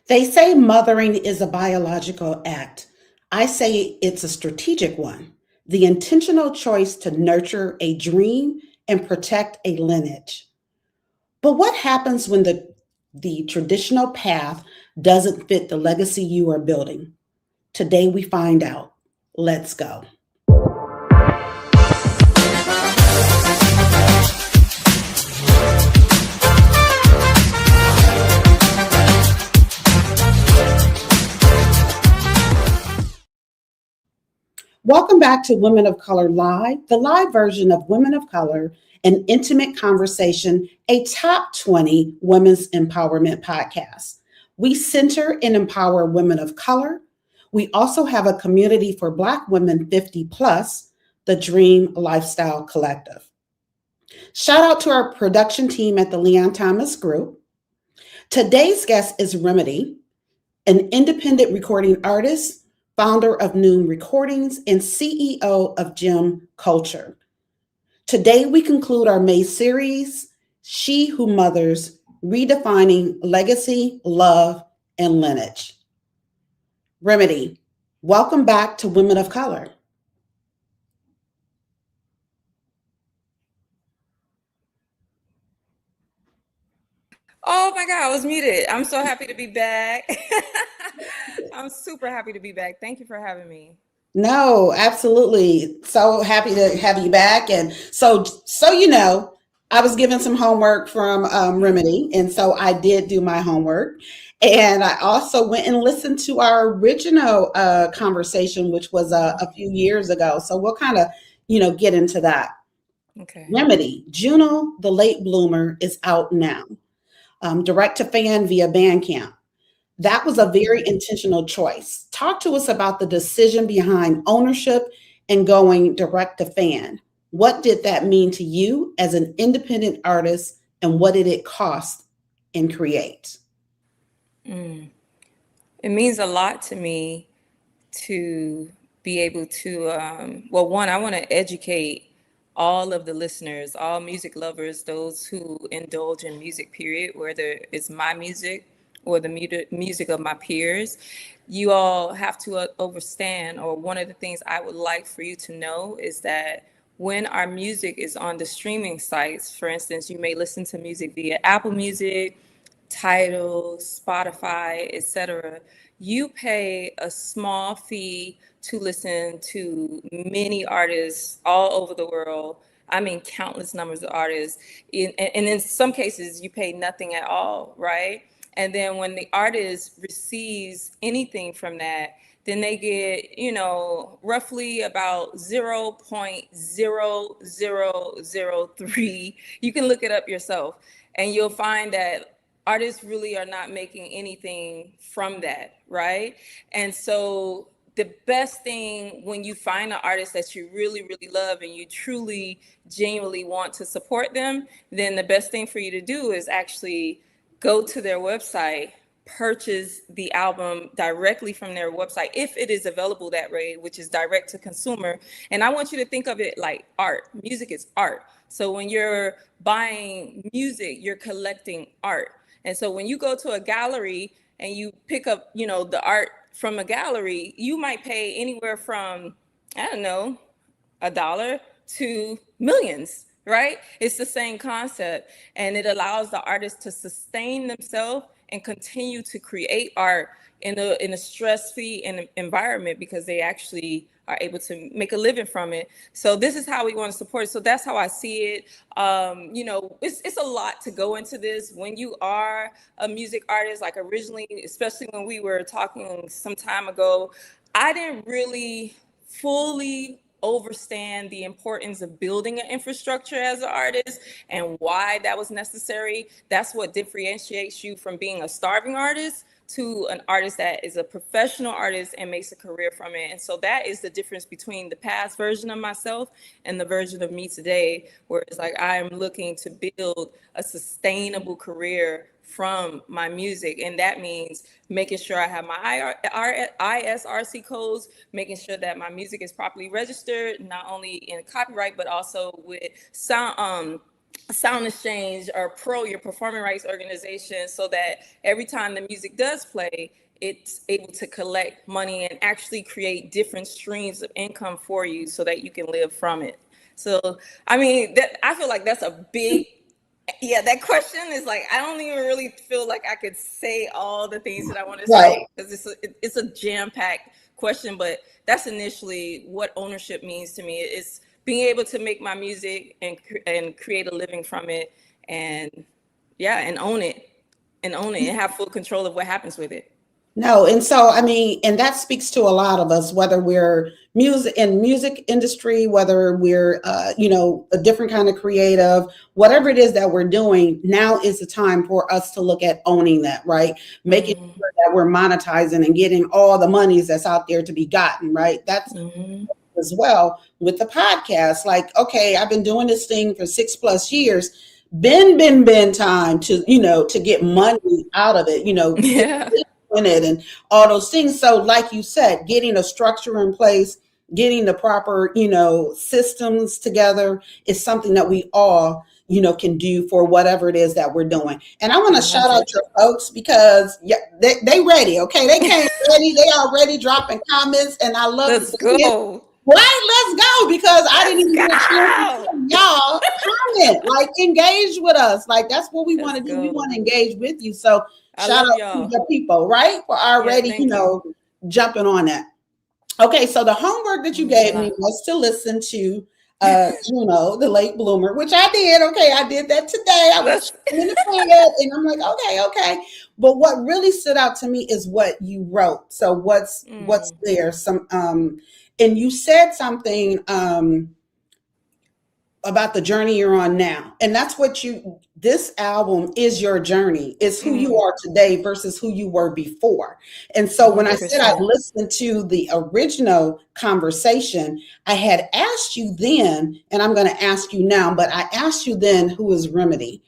They say mothering is a biological act. I say it's a strategic one. The intentional choice to nurture a dream and protect a lineage. But what happens when the traditional path doesn't fit the legacy you are building? Today we find out. Let's go. Welcome back to Women of Color Live, the live version of Women of Color, an intimate conversation, a top 20 women's empowerment podcast. We center and empower women of color. We also have a community for Black women 50 plus, the Dream Lifestyle Collective. Shout out to our production team at the Leon Thomas Group. Today's guest is Rimidi, an independent recording artist, founder of Noon Recordings, and CEO of Gem Culture. Today, we conclude our May series, She Who Mothers, Redefining Legacy, Love, and Lineage. Rimidi, welcome back to Women of Color. Oh my God, I was muted. I'm so happy to be back. I'm super happy to be back. Thank you for having me. No, absolutely. So happy to have you back. And so you know, I was given some homework from Rimidi, and so I did do my homework. And I also went and listened to our original conversation, which was a few years ago. So we'll kind of, get into that. Okay. Rimidi, Juno, the Late Bloomer, is out now, direct to fan via Bandcamp. That was a very intentional choice. Talk to us about the decision behind ownership and going direct to fan. What did that mean to you as an independent artist, and what did it cost and create? Mm. It means a lot to me to be able to, well, one, I want to educate all of the listeners, all music lovers, those who indulge in music, period, whether it's my music or the music of my peers. You all have to understand, or one of the things I would like for you to know is that when our music is on the streaming sites, for instance, you may listen to music via Apple Music, Tidal, Spotify, etc. You pay a small fee to listen to many artists all over the world. I mean, countless numbers of artists. And in some cases, you pay nothing at all, right? And then when the artist receives anything from that, then they get, roughly about 0.0003. You can look it up yourself, and you'll find that artists really are not making anything from that, right? And so the best thing when you find an artist that you really, really love and you truly, genuinely want to support them, then the best thing for you to do is actually go to their website, purchase the album directly from their website, if it is available that way, which is direct to consumer. And I want you to think of it like art. Music is art. So when you're buying music, you're collecting art. And so when you go to a gallery and you pick up, the art from a gallery, you might pay anywhere from, I don't know, $1 to millions, right? It's the same concept. And it allows the artist to sustain themselves and continue to create art in a stress-free environment, because they actually are able to make a living from it. So this is how we want to support it. So that's how I see it. It's a lot to go into this. When you are a music artist, like originally, especially when we were talking some time ago, I didn't really fully understand the importance of building an infrastructure as an artist and why that was necessary. That's what differentiates you from being a starving artist to an artist that is a professional artist and makes a career from it. And so that is the difference between the past version of myself and the version of me today, where it's like I'm looking to build a sustainable career from my music. And that means making sure I have my ISRC codes, making sure that my music is properly registered, not only in copyright, but also with sound, Sound Exchange or Pro, your performing rights organization, so that every time the music does play, it's able to collect money and actually create different streams of income for you so that you can live from it. So, I mean, that I feel like that's a big, yeah, that question is like, I don't even really feel like I could say all the things that I want to say, Right. because it's a jam-packed question, but that's initially what ownership means to me. It's being able to make my music and create a living from it, and yeah, and own it and have full control of what happens with it. No, and so I mean, and that speaks to a lot of us, whether we're music industry, whether we're a different kind of creative, whatever it is that we're doing. Now is the time for us to look at owning that, right? Making sure that we're monetizing and getting all the monies that's out there to be gotten, right? That's as well with the podcast. Like, okay, I've been doing this thing for 6+ years. Been time to to get money out of it. Yeah. In it and all those things. So like you said, getting a structure in place, getting the proper, systems together is something that we all, can do for whatever it is that we're doing. And I want to shout out your folks because yeah, they ready. Okay. They came ready. They already dropping comments and I love Let's go. Right, let's go because I didn't even get a chance to y'all comment, like engage with us. Like that's what we want to do. We want to engage with you. So shout out to the people, right? For already, jumping on that. Okay, so the homework that you gave me was to listen to Juno, the late bloomer, which I did. Okay, I did that today. I was in the bed and I'm like, okay. But what really stood out to me is what you wrote. So what's there? Some and you said something about the journey you're on now. And that's what this album is your journey. It's who you are today versus who you were before. And so when 100%. I said I listened to the original conversation, I had asked you then, and I'm going to ask you now, but I asked you then, who is Rimidi?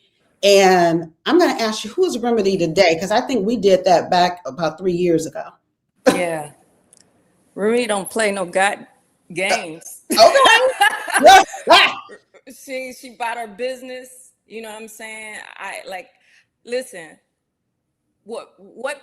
And I'm going to ask you, who is Rimidi today? Because I think we did that back about 3 years ago. Yeah. Rimidi don't play no games. Okay. She bought her business. You know what I'm saying? Listen, what would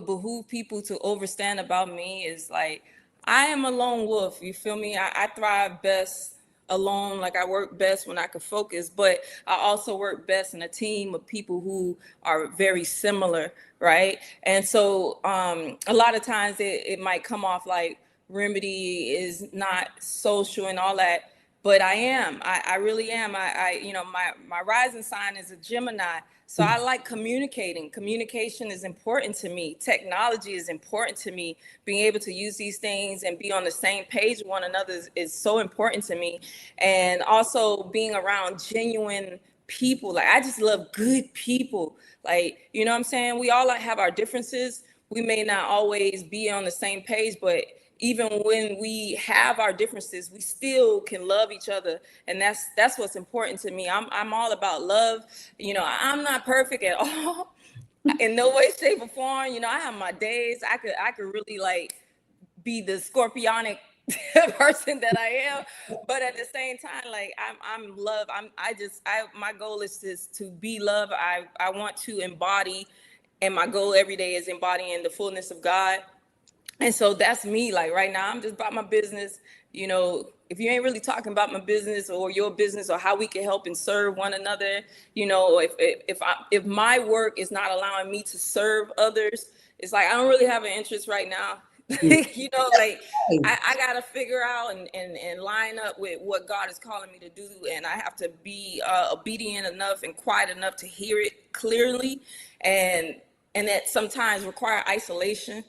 behoove people to understand about me is like, I am a lone wolf. You feel me? I thrive best alone. Like I work best when I can focus, but I also work best in a team of people who are very similar, right? And so a lot of times it might come off like Rimidi is not social and all that, but I am. I really am. My rising sign is a Gemini. So I like communicating. Communication is important to me. Technology is important to me. Being able to use these things and be on the same page with one another is so important to me. And also being around genuine people. Like I just love good people. Like, you know what I'm saying? We all have our differences. We may not always be on the same page, but even when we have our differences, we still can love each other. And that's what's important to me. I'm all about love. I'm not perfect at all in no way, shape, or form. I have my days. I could really like be the scorpionic person that I am. But at the same time, like I'm love. My goal is to be love. I want to embody, and my goal every day is embodying the fullness of God. And so that's me. Like right now, I'm just about my business. If you ain't really talking about my business or your business or how we can help and serve one another, if my work is not allowing me to serve others, it's like I don't really have an interest right now. I gotta figure out and line up with what God is calling me to do, and I have to be obedient enough and quiet enough to hear it clearly, and that sometimes require isolation.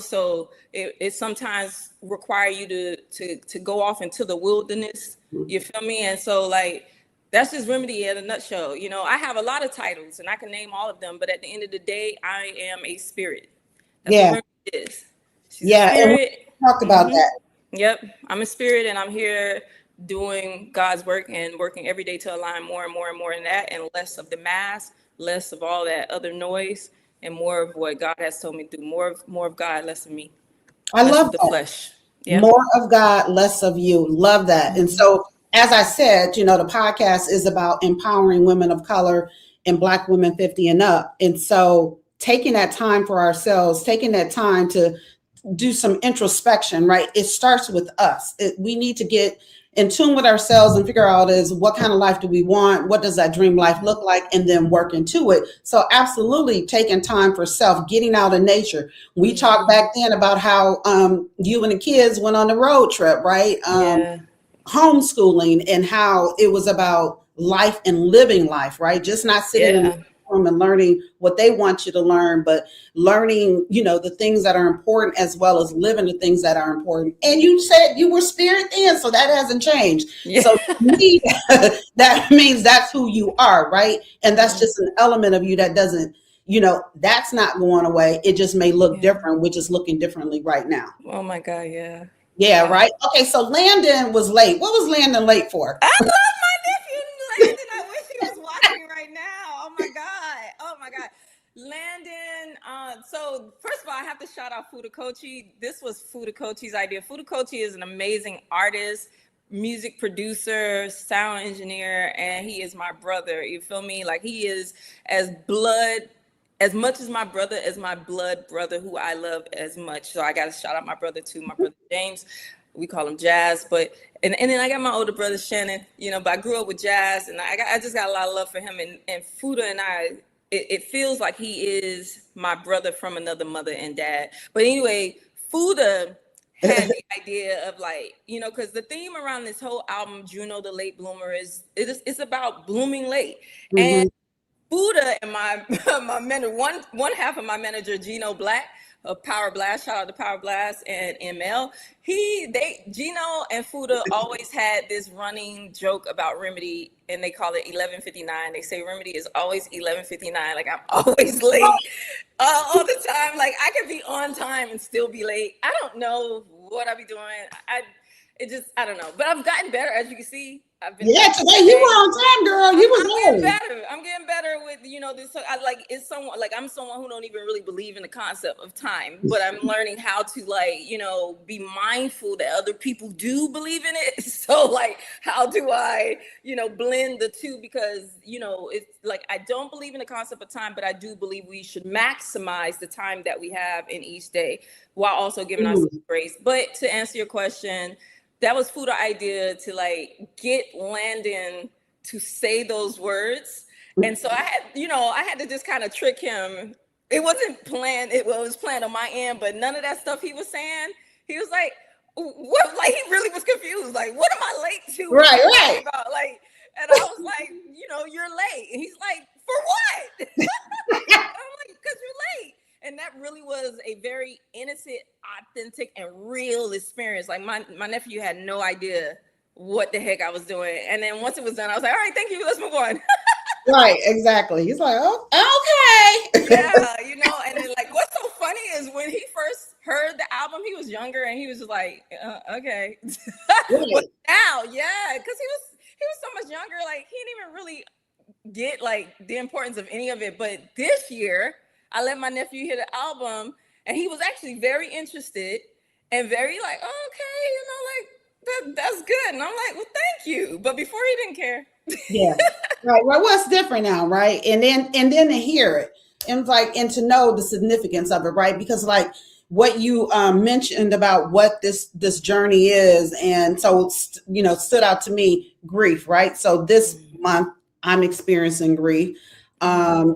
So it sometimes require you to go off into the wilderness. You feel me? And so like that's just Rimidi in a nutshell. I have a lot of titles and I can name all of them, but at the end of the day, I am a spirit. That's what Rimidi is. She's a spirit. And we talked about that. Yep, I'm a spirit, and I'm here doing God's work and working every day to align more and more and more in that, and less of the mask, less of all that other noise, and more of what God has told me to do. More of God, less of me. I love the that. Flesh. Yep. More of God, less of you. Love that. And so as I said, the podcast is about empowering women of color and Black women 50 and up. And so taking that time for ourselves, taking that time to do some introspection, right? It starts with us. We need to get in tune with ourselves and figure out is what kind of life do we want? What does that dream life look like? And then work into it. So absolutely taking time for self, getting out of nature. We talked back then about how you and the kids went on the road trip, right? Yeah. Homeschooling and how it was about life and living life, right? Just not sitting in Yeah. the room and learning what they want you to learn, but learning, the things that are important as well as living the things that are important. And you said you were spirit then, so that hasn't changed. Yeah. So to me, that means that's who you are, right? And that's just an element of you that doesn't, that's not going away. It just may look different, which is looking differently right now. Oh my God, yeah. Yeah, Wow. right. Okay, so Landon was late. What was Landon late for? I love my nephew Landon. I wish he was watching right now. Oh my God. Oh my God. Landon, so first of all, I have to shout out Fudakochi. This was Fudakochi's idea. Fudakochi is an amazing artist, music producer, sound engineer, and he is my brother. You feel me? Like he is as much as my brother, as my blood brother, who I love as much. So I got to shout out my brother too, my brother James. We call him Jazz, but and then I got my older brother Shannon. But I grew up with Jazz, and I just got a lot of love for him. And Fuda and I, it feels like he is my brother from another mother and dad. But anyway, Fuda had the idea of because the theme around this whole album, Juno the Late Bloomer, it's about blooming late. And Buddha and my my mentor, one half of my manager, Gino Black of Power Blast, shout out to Power Blast and ML. Gino and Fuda always had this running joke about Rimidi, and they call it 11:59. They say Rimidi is always 11:59. Like I'm always late all the time. Like I could be on time and still be late. I don't know what I be doing. I don't know. But I've gotten better, as you can see. Today you were on time, girl. You was better. I'm getting better with this. I'm someone who don't even really believe in the concept of time, but I'm learning how to be mindful that other people do believe in it. So how do I blend the two? Because it's I don't believe in the concept of time, but I do believe we should maximize the time that we have in each day while also giving ourselves grace. But to answer your question, that was Fuda idea to get Landon to say those words. And so I had to just kind of trick him. It wasn't planned. It was planned on my end, but none of that stuff he was saying, he was like, what? He really was confused. Like, what am I late to? Right. About? And I was like, you're late. And he's like, for what? I'm like, because you're late. And that really was a very innocent, authentic, and real experience. Like my nephew had no idea what the heck I was doing. And then once it was done, I was like, all right, thank you. Let's move on. Right, exactly. He's like, oh, okay. Yeah, and then what's so funny is when he first heard the album, he was younger and he was just like, okay. But now, yeah, because he was so much younger, he didn't even really get the importance of any of it. But this year, I let my nephew hear the album, and he was actually very interested and very okay, that's good. And I'm like, well, thank you. But before he didn't care. Yeah. Right. Well, what's different now, right? And then to hear it and to know the significance of it, right? Because what you mentioned about what this journey is, and so stood out to me, grief, right? So this month I'm experiencing grief.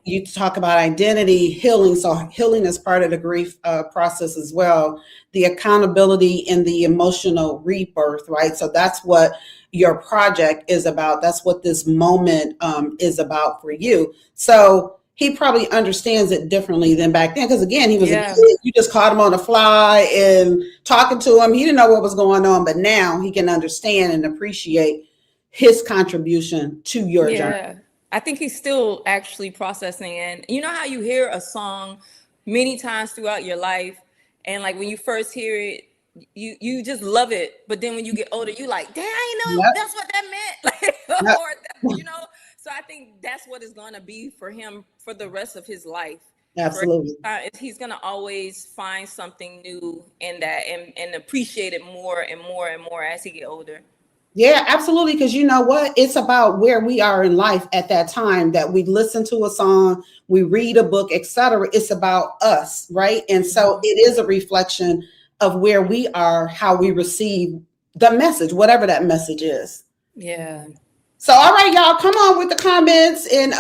You talk about identity, healing. So healing is part of the grief process as well. The accountability and the emotional rebirth, right? So that's what your project is about. That's what this moment is about for you. So he probably understands it differently than back then. Because again, he was a kid. You just caught him on the fly and talking to him. He didn't know what was going on, but now he can understand and appreciate his contribution to your journey. I think he's still actually processing. And you know how you hear a song many times throughout your life, and when you first hear it, you just love it. But then when you get older, you like, damn, I know that's what that meant. So I think that's what it's going to be for him for the rest of his life. Absolutely. He's going to always find something new in that and appreciate it more and more and more as he get older. Yeah, absolutely. Because you know what? It's about where we are in life at that time that we listen to a song, we read a book, etc. It's about us, right? And so Mhm. it is a reflection of where we are, how we receive the message, whatever that message is. Yeah. So, all right, y'all, come on with the comments and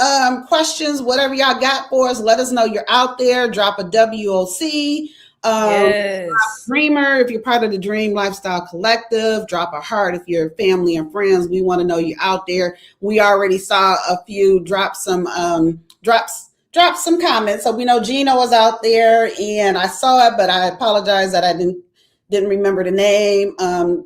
questions, whatever y'all got for us. Let us know you're out there. Drop a WOC. Yes. Dreamer, if you're part of the Dream Lifestyle Collective, drop a heart if you're family and friends. We want to know you're out there. We already saw a few drop some comments. So we know Gina was out there and I saw it, but I apologize that I didn't remember the name.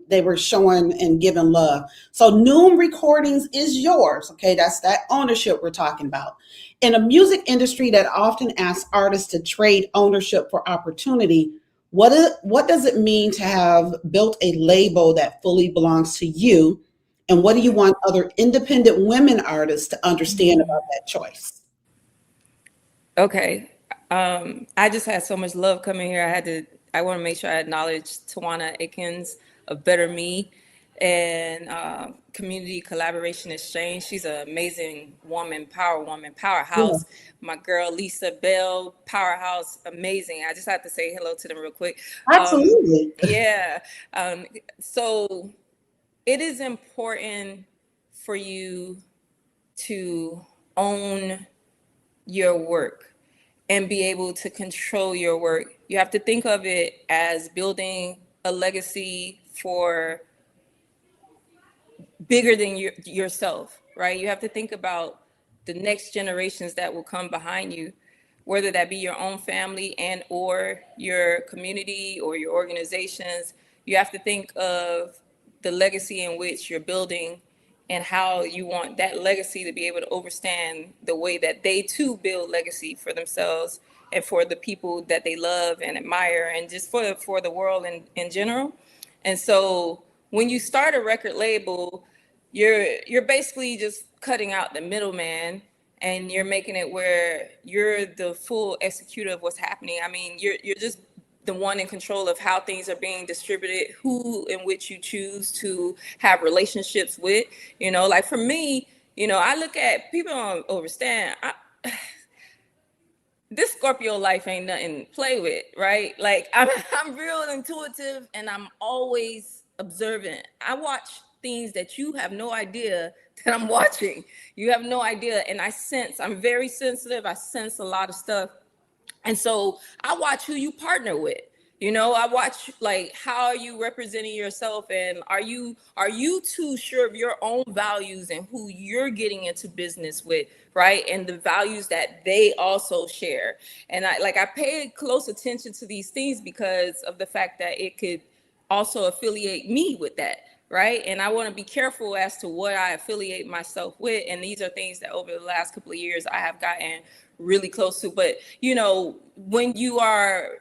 They were showing and giving love. So Noom Recordings is yours. Okay, that's that ownership we're talking about. In a music industry that often asks artists to trade ownership for opportunity, what does it mean to have built a label that fully belongs to you? And what do you want other independent women artists to understand Mhm. about that choice? Okay. I just had so much love coming here. I want to make sure I acknowledge Tawana Aikens of Better Me and Community Collaboration Exchange. She's an amazing woman, Yeah, powerhouse. My girl, Lisa Bell, powerhouse, amazing. I just have to say hello to them real quick. Um, absolutely. yeah. Um, so it is important for you to own your work and be able to control your work. You have to think of it as building a legacy for bigger than yourself, right? You have to think about the next generations that will come behind you, whether that be your own family and or your community or your organizations. You have to think of the legacy in which you're building and how you want that legacy to be able to overstand the way that they too build legacy for themselves and for the people that they love and admire and just for the world in general. And so when you start a record label, you're basically just cutting out the middleman and you're making it where you're the full executor of what's happening. I mean, you're just the one in control of how things are being distributed, who in which you choose to have relationships with. You know, like for me, I look at people don't understand. This Scorpio life ain't nothing to play with, right? Like I'm real intuitive and I'm always observant. I watch things that you have no idea that I'm watching. You have no idea. And I'm very sensitive. I sense a lot of stuff. And so I watch who you partner with. I watch like how are you representing yourself and are you too sure of your own values and who you're getting into business with, right? And the values that they also share. And I pay close attention to these things because of the fact that it could also affiliate me with that, right? And I want to be careful as to what I affiliate myself with. And these are things that over the last couple of years I have gotten really close to. But when you are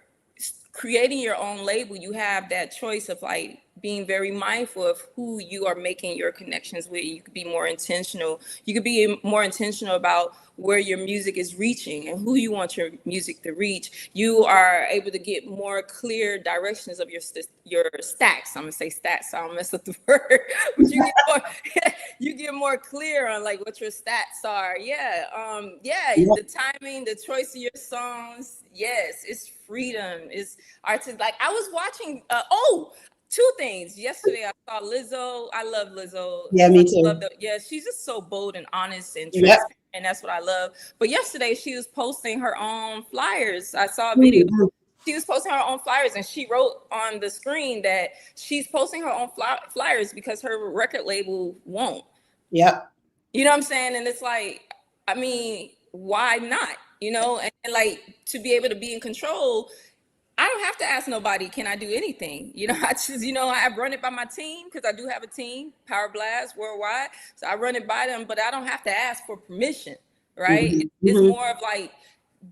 creating your own label, you have that choice of like being very mindful of who you are making your connections with. You could be more intentional. You could be more intentional about where your music is reaching and who you want your music to reach. You are able to get more clear directions of your stacks. I'm gonna say stats, so I don't mess up the word, but you get more clear on like what your stats are. Yeah, Yeah. the timing, the choice of your songs. Yes, it's freedom. It's artistic. Like I was watching. Two things. Yesterday I saw Lizzo. I love Lizzo. Yeah, me too. Yeah, she's just so bold and honest and Yep. transparent, and that's what I love. But yesterday she was posting her own flyers. I saw a video. Mhm. She was posting her own flyers, and she wrote on the screen that she's posting her own flyers because her record label won't. Yep. You know what I'm saying? And it's like, I mean, why not? And like to be able to be in control, I don't have to ask nobody, can I do anything? I just, I run it by my team because I do have a team, Power Blast Worldwide. So I run it by them, but I don't have to ask for permission, right? Mhm. It's Mhm. more of like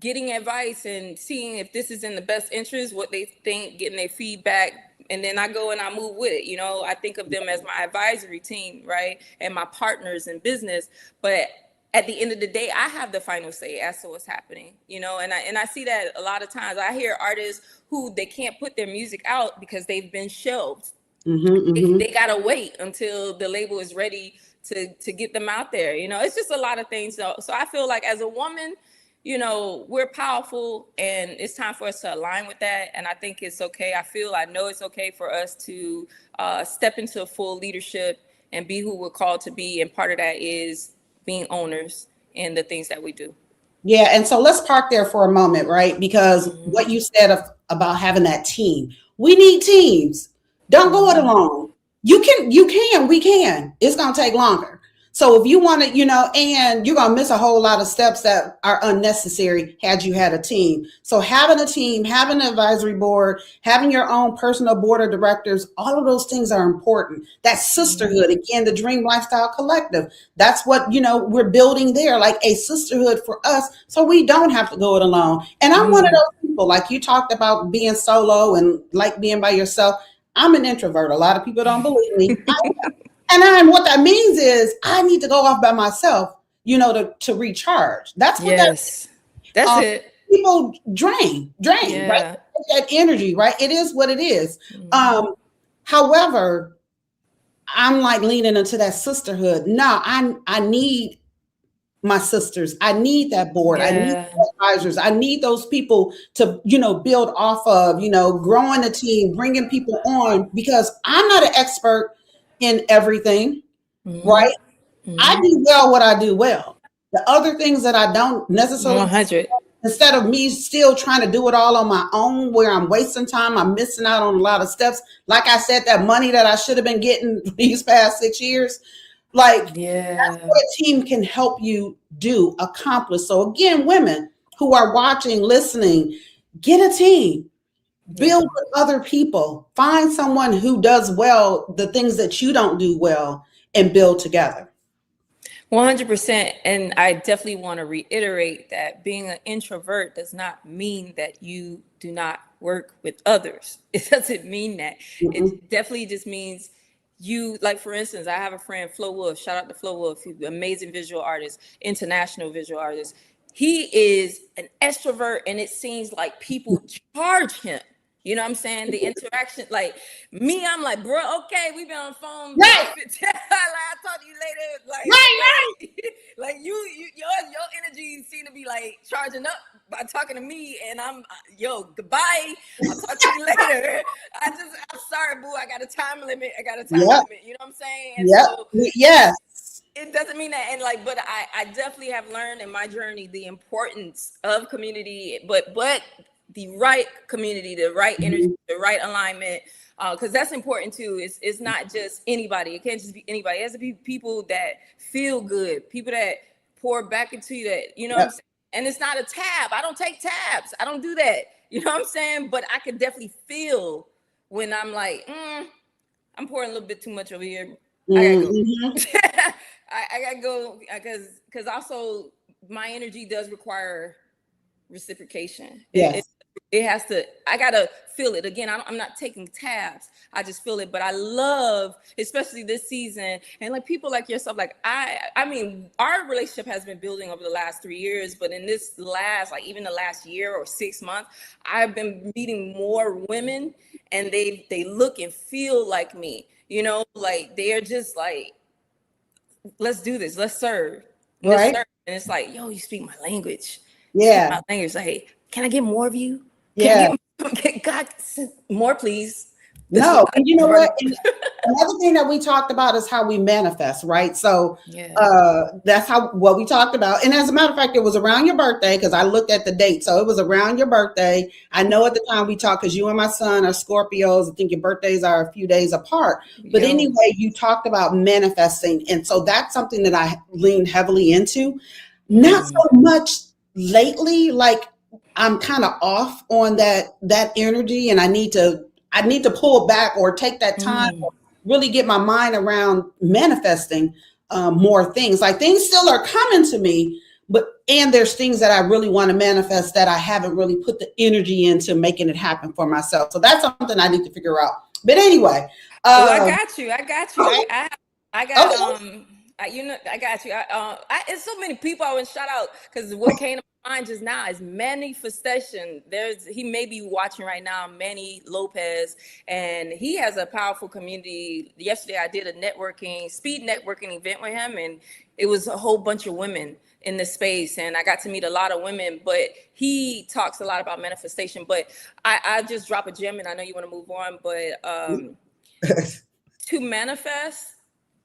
getting advice and seeing if this is in the best interest, what they think, getting their feedback. And then I go and I move with it. I think of them as my advisory team, right? And my partners in business. But at the end of the day, I have the final say as to what's happening, and I see that a lot of times. I hear artists who they can't put their music out because they've been shelved. They gotta wait until the label is ready to get them out there. It's just a lot of things. So I feel like as a woman, we're powerful, and it's time for us to align with that. And I think it's okay. I know it's okay for us to step into full leadership and be who we're called to be. And part of that is being owners in the things that we do. Yeah. And so let's park there for a moment, right? Because what you said about having that team, we need teams. Don't go it alone. We can. It's going to take longer. So if you want to, and you're going to miss a whole lot of steps that are unnecessary had you had a team. So having a team, having an advisory board, having your own personal board of directors, all of those things are important. That sisterhood, again, the Dream Lifestyle Collective, that's what, we're building there, like a sisterhood for us, so we don't have to go it alone. And I'm one of those people, like you talked about being solo and like being by yourself. I'm an introvert. A lot of people don't believe me. And what that means is I need to go off by myself, to recharge. That's what that's it. People drain, Yeah. right? That energy, right? It is what it is. However, I'm like leaning into that sisterhood. No, I need my sisters. I need that board. I need advisors. I need those people to, build off of, growing a team, bringing people on, because I'm not an expert in everything, right? I do well what I do well. The other things that I don't necessarily, 100. Instead of me still trying to do it all on my own, where I'm wasting time, I'm missing out on a lot of steps. Like I said, that money that I should have been getting these past 6 years, that's what a team can help you accomplish. So again, women who are watching, listening, get a team. Build with other people. Find someone who does well the things that you don't do well, and build together. 100%. And I definitely want to reiterate that being an introvert does not mean that you do not work with others. It doesn't mean that. It definitely just means you, like, for instance, I have a friend, Flo Wolf. Shout out to Flo Wolf. He's an amazing visual artist, international visual artist. He is an extrovert, and it seems like people charge him. You know what I'm saying? The interaction, like me, I'm like, bro, okay, we've been on the phone. Right. I'll talk to you later. Like, right. Like your energy seem to be like charging up by talking to me, and I'm, goodbye. I'll talk to you later. I'm sorry, boo. I got a time limit. You know what I'm saying? And so, yes. It doesn't mean that, and but I definitely have learned in my journey the importance of community, but the right community, the right energy, the right alignment, because that's important too. It's not just anybody. It can't just be anybody. It has to be people that feel good, people that pour back into you, that, what I'm saying? And it's not a tab. I don't take tabs. I don't do that. You know what I'm saying? But I can definitely feel when I'm like, I'm pouring a little bit too much over here. I gotta go. I gotta go, because also my energy does require reciprocation. It has to, I gotta feel it. Again, I'm not taking tabs. I just feel it. But I love, especially this season, and like people like yourself, like I mean, our relationship has been building over the last 3 years, but in this last, like even the last year or 6 months, I've been meeting more women, and they look and feel like me, like they're just like, let's do this, let's serve. Right. Serve. And it's like, yo, you speak my language. Yeah. My language. Like, can I get more of you? Yeah. God, more, please. No, and you know what? And another thing that we talked about is how we manifest, right? So that's what we talked about. And as a matter of fact, it was around your birthday, because I looked at the date. So it was around your birthday. I know at the time we talked, because you and my son are Scorpios. I think your birthdays are a few days apart. But anyway, you talked about manifesting. And so that's something that I lean heavily into. Not so much lately, like I'm kind of off on that energy, and I need to pull back or take that time to really get my mind around manifesting more things. Like, things still are coming to me, and there's things that I really want to manifest that I haven't really put the energy into making it happen for myself. So that's something I need to figure out. But anyway, I got you. I got I got you. It's so many people I would shout out because what came to mind just now is manifestation. He may be watching right now, Manny Lopez, and he has a powerful community. Yesterday, I did a speed networking event with him, and it was a whole bunch of women in the space, and I got to meet a lot of women. But he talks a lot about manifestation. But I just drop a gem, and I know you want to move on, but to manifest.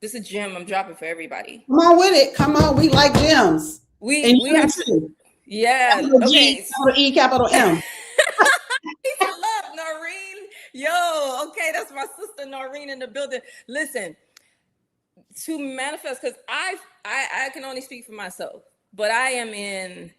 This is a gem I'm dropping for everybody. Come on with it. Come on. We like gems. We have to. Yeah. Capital Okay. G, capital E, capital M. Peace and love, Noreen. Yo, okay, that's my sister Noreen in the building. Listen, to manifest, because I can only speak for myself, but I am in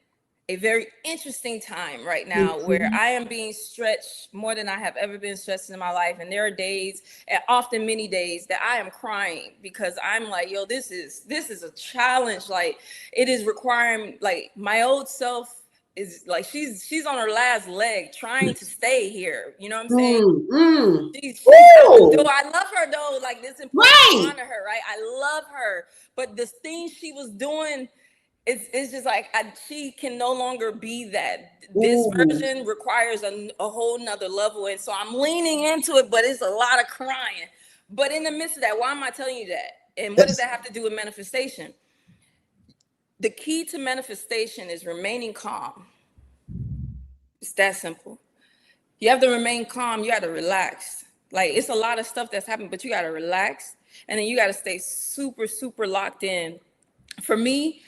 a very interesting time right now where I am being stretched more than I have ever been stretched in my life. And there are days, and often many days, that I am crying because I'm like, yo, this is a challenge. Like, it is requiring, like, my old self is like, she's on her last leg trying to stay here. You know what I'm saying? She's though I love her though. Like, this important to honor her, right? I love her. But the things she was doing, it's just like she can no longer be that. This version requires a whole nother level, and so I'm leaning into it, but it's a lot of crying. But in the midst of that, why am I telling you that? And what does that have to do with manifestation? The key to manifestation is remaining calm. It's that simple. You have to remain calm. You got to relax. Like, it's a lot of stuff that's happening, but you got to relax, and then you got to stay super, super locked in. For me,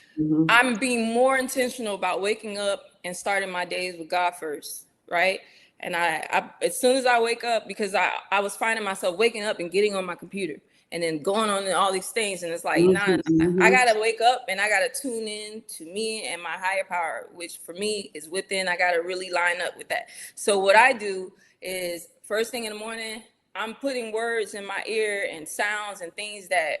I'm being more intentional about waking up and starting my days with God first, right? And I as soon as I wake up, because I was finding myself waking up and getting on my computer and then going on and all these things, and it's like, nah, I gotta wake up and I gotta tune in to me and my higher power, which for me is within. I gotta really line up with that. So what I do is, first thing in the morning, I'm putting words in my ear and sounds and things that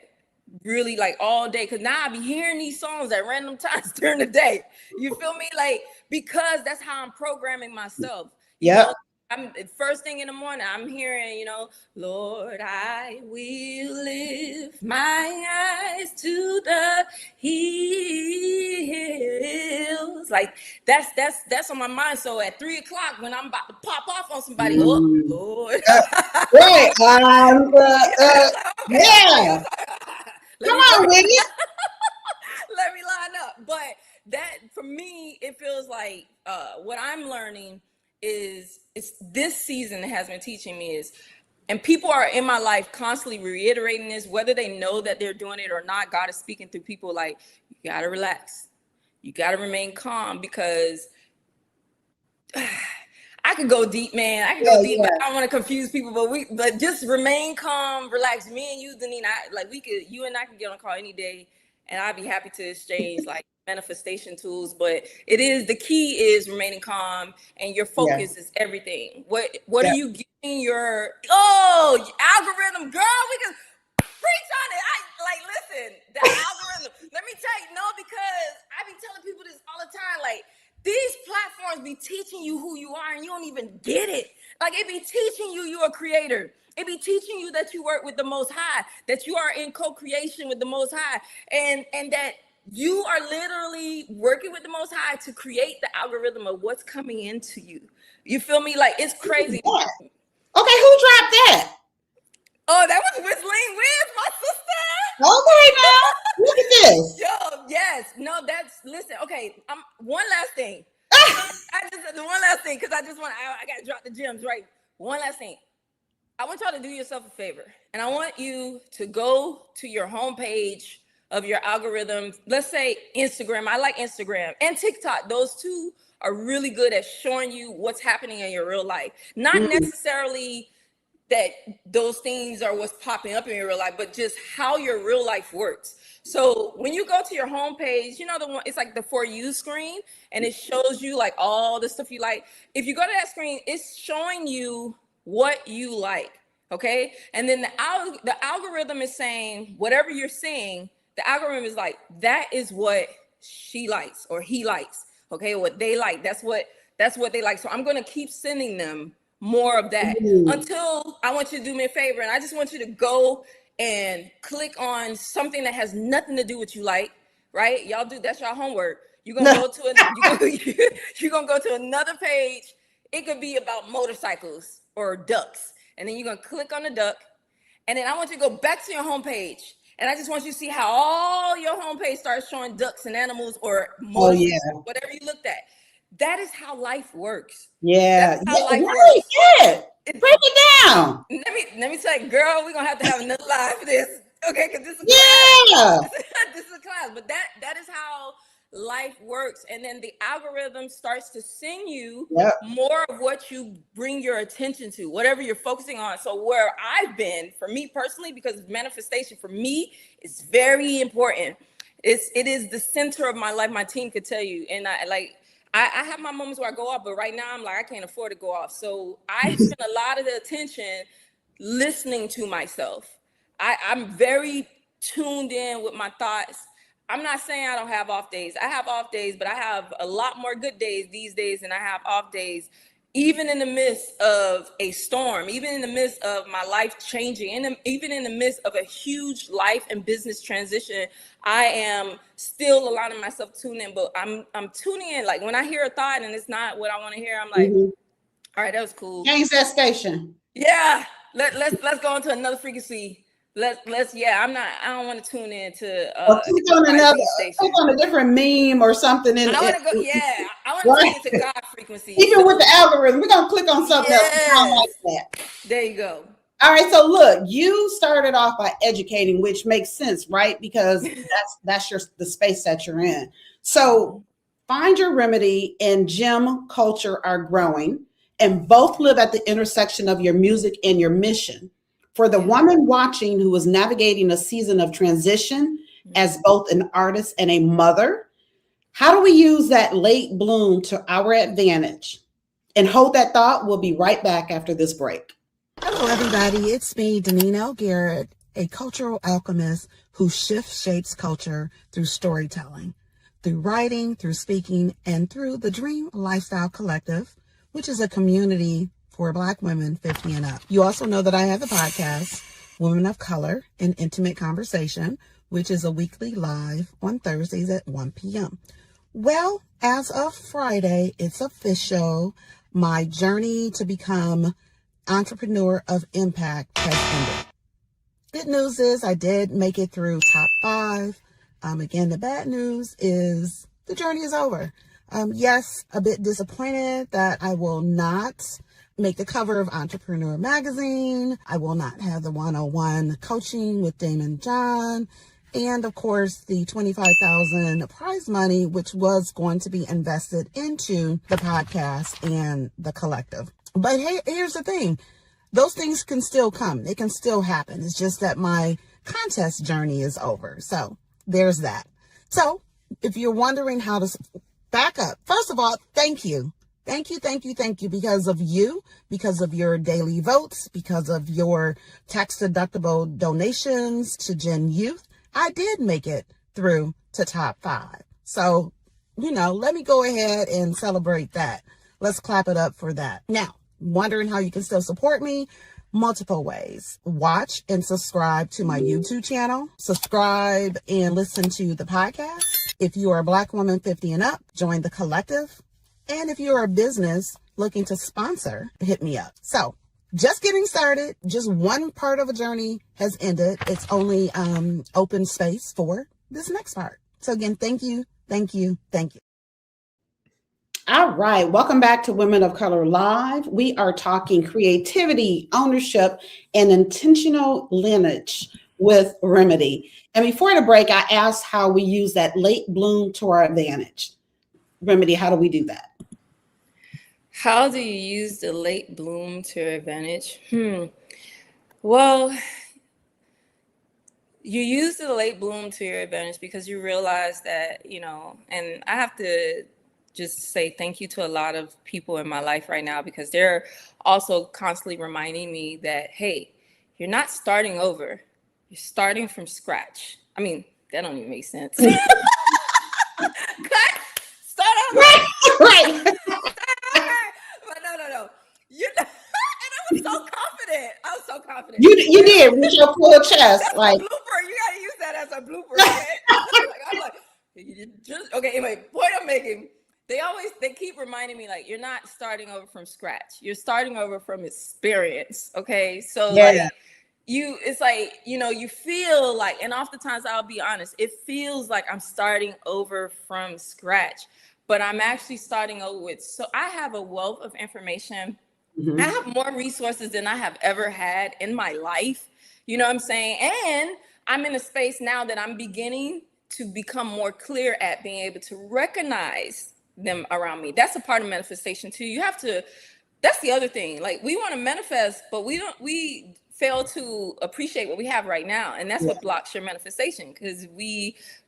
really, like, all day, because now I be hearing these songs at random times during the day. You feel me? Like, because that's how I'm programming myself. You know, I'm first thing in the morning, I'm hearing, Lord, I will lift my eyes to the hills. Like, that's on my mind. So at 3:00, when I'm about to pop off on somebody, oh Lord. Right. Yeah. Come on with it. Let me line up. But that, for me, it feels like what I'm learning is this season has been teaching me is, and people are in my life constantly reiterating this, whether they know that they're doing it or not. God is speaking through people like, you got to relax. You got to remain calm, because I could go deep, man. I could go deep, but I don't want to confuse people. But just remain calm, relax. Me and you, Deneen, you and I can get on a call any day, and I'd be happy to exchange like manifestation tools. But the key is remaining calm, and your focus is everything. What are you giving your algorithm, girl? We can preach on it. Listen, the algorithm. Let me tell you, because I be telling people this all the time, like, these platforms be teaching you who you are and you don't even get it. Like, it be teaching you you're a creator. It be teaching you that you work with the Most High, that you are in co-creation with the Most High, and that you are literally working with the Most High to create the algorithm of what's coming into you. You feel me? Like, it's crazy. Okay, who dropped that? Oh, that was Whistling Wiz, my sister. Okay, now look at this. Yo, yes. No, listen, okay. One last thing. One last thing, because I got to drop the gems, right? One last thing. I want y'all to do yourself a favor, and I want you to go to your homepage of your algorithm. Let's say Instagram. I like Instagram and TikTok. Those two are really good at showing you what's happening in your real life. Not necessarily that those things are what's popping up in your real life, but just how your real life works. So when you go to your homepage, the one, it's like the For You screen, and it shows you like all the stuff you like. If you go to that screen, it's showing you what you like, okay? And then the algorithm is saying, whatever you're seeing, the algorithm is like, that is what she likes or he likes, okay? What they like, that's what they like. So I'm gonna keep sending them more of that until I want you to do me a favor, and I just want you to go and click on something that has nothing to do with you like, right? Y'all do, that's your homework. You're gonna go to you're gonna go to another page. It could be about motorcycles or ducks. And then you're gonna click on the duck. And then I want you to go back to your homepage. And I just want you to see how all your homepage starts showing ducks and animals or motorcycles, whatever you looked at. That is how life works. Yeah. That's how life right. works. Yeah. Break it down. Let me tell you, girl, we're gonna have to have another live for this. Okay, because this is class. this is a class. But that is how life works. And then the algorithm starts to send you more of what you bring your attention to, whatever you're focusing on. So where I've been, for me personally, because manifestation for me is very important. It is the center of my life. My team could tell you. And I have my moments where I go off, but right now I'm like, I can't afford to go off. So I spend a lot of the attention listening to myself. I'm very tuned in with my thoughts. I'm not saying I don't have off days. I have off days, but I have a lot more good days these days than I have off days, even in the midst of a storm, even in the midst of my life changing, and even in the midst of a huge life and business transition. I am still allowing myself to tune in, but I'm tuning in. Like when I hear a thought and it's not what I want to hear, I'm like, all right, that was cool. Change that station. Yeah, let's go into another frequency. Let's I don't want to tune in to click on a different meme or something. I want to go, I want to tune into God frequency. Even with the algorithm, we're gonna click on something else. I like that. There you go. All right, so look, you started off by educating, which makes sense, right? Because that's the space that you're in. So Find Your Remedy and gym culture are growing, and both live at the intersection of your music and your mission. For the woman watching who is navigating a season of transition as both an artist and a mother, how do we use that late bloom to our advantage? And hold that thought. We'll be right back after this break. Hello, everybody. It's me, Deneen Garrett, a cultural alchemist who shapes culture through storytelling, through writing, through speaking, and through the Dream Lifestyle Collective, which is a community for Black women 50 and up. You also know that I have a podcast, Women of Color, an Intimate Conversation, which is a weekly live on Thursdays at 1 p.m. Well, as of Friday, it's official. My journey to become entrepreneur of impact has ended. Good news is I did make it through top 5. Again, the bad news is the journey is over. Yes, a bit disappointed that I will not make the cover of Entrepreneur Magazine. I will not have the 101 coaching with Damon John. And of course, the $25,000 prize money, which was going to be invested into the podcast and the collective. But hey, here's the thing. Those things can still come. They can still happen. It's just that my contest journey is over. So there's that. So if you're wondering how to back up, first of all, thank you. Thank you. Because of your daily votes, because of your tax-deductible donations to Gen Youth, I did make it through to top 5. So, let me go ahead and celebrate that. Let's clap it up for that. Now, wondering how you can still support me? Multiple ways. Watch and subscribe to my YouTube channel. Subscribe and listen to the podcast. If you are a Black woman 50 and up, join the collective. And if you're a business looking to sponsor, hit me up. So just getting started. Just one part of a journey has ended. It's only open space for this next part. So again, thank you. All right. Welcome back to Women of Color Live. We are talking creativity, ownership, and intentional lineage with Rimidi. And before the break, I asked how we use that late bloom to our advantage. Rimidi, how do we do that? How do you use the late bloom to your advantage? Well, you use the late bloom to your advantage because you realize that, and I have to just say thank you to a lot of people in my life right now because they're also constantly reminding me that, hey, you're not starting over. You're starting from scratch. I mean, that don't even make sense. Start over. Right. But no. And I was so confident. You You did with your full chest, That's like a blooper. You gotta use that as a blooper. Okay? I'm like, okay. Anyway, point I'm making. They keep reminding me like you're not starting over from scratch. You're starting over from experience. Okay, so yeah, like it's like you feel like, and oftentimes I'll be honest, it feels like I'm starting over from scratch, but I'm actually starting over with. So I have a wealth of information. I mm-hmm. have more resources than I have ever had in my life. You know what I'm saying? And I'm in a space now that I'm beginning to become more clear at being able to recognize them around me. That's a part of manifestation too. You have to, that's the other thing. Like we want to manifest, but we fail to appreciate what we have right now. And that's Yeah. what blocks your manifestation. Because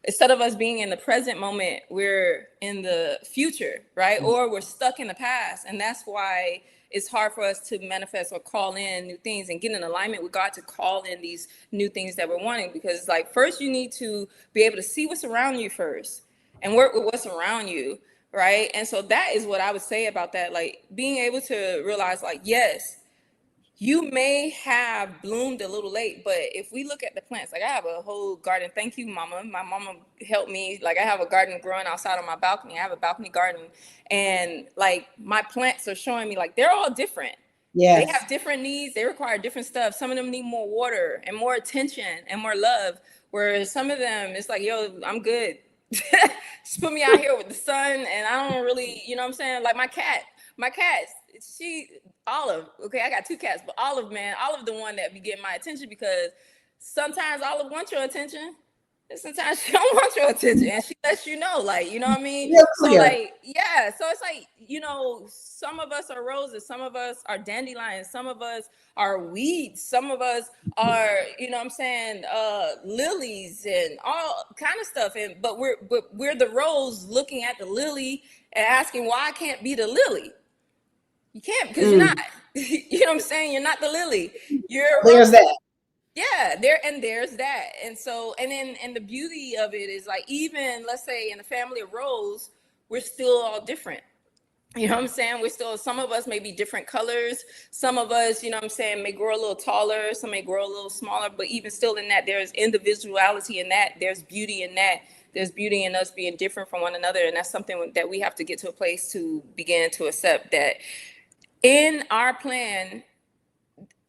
instead of us being in the present moment, we're in the future, right? Or we're stuck in the past. And that's why it's hard for us to manifest or call in new things and get in alignment with God to call in these new things that we're wanting. Because like first you need to be able to see what's around you first and work with what's around you, right? And so that is what I would say about that. Like being able to realize like, yes, you may have bloomed a little late, but if we look at the plants, like I have a whole garden. Thank you, mama. My mama helped me. Like I have a garden growing outside on my balcony. I have a balcony garden, and like my plants are showing me like they're all different. They Yes. have different needs. They require different stuff. Some of them need more water and more attention and more love. Whereas some of them, it's like, yo, I'm good. Just put me out here with the sun, and I don't really, you know what I'm saying? Like my cats, Olive, okay, I got two cats, but Olive, man, Olive the one that be getting my attention because sometimes Olive wants your attention and sometimes she don't want your attention, and she lets you know, like, you know what I mean? Real So clear. like, yeah, so it's like, some of us are roses, some of us are dandelions, some of us are weeds, some of us are, you know what I'm saying, lilies and all kind of stuff, but we're the rose looking at the lily and asking why I can't be the lily. You can't, because you're not. You know what I'm saying? You're not the lily. You're a There's rose. that. Yeah, there's that. And so, and the beauty of it is like, even let's say in a family of rose, we're still all different. You know what I'm saying? Some of us may be different colors. Some of us, you know what I'm saying, may grow a little taller. Some may grow a little smaller, but even still in that, there's individuality in that. There's beauty in that. There's beauty in us being different from one another. And that's something that we have to get to a place to begin to accept that in our plan,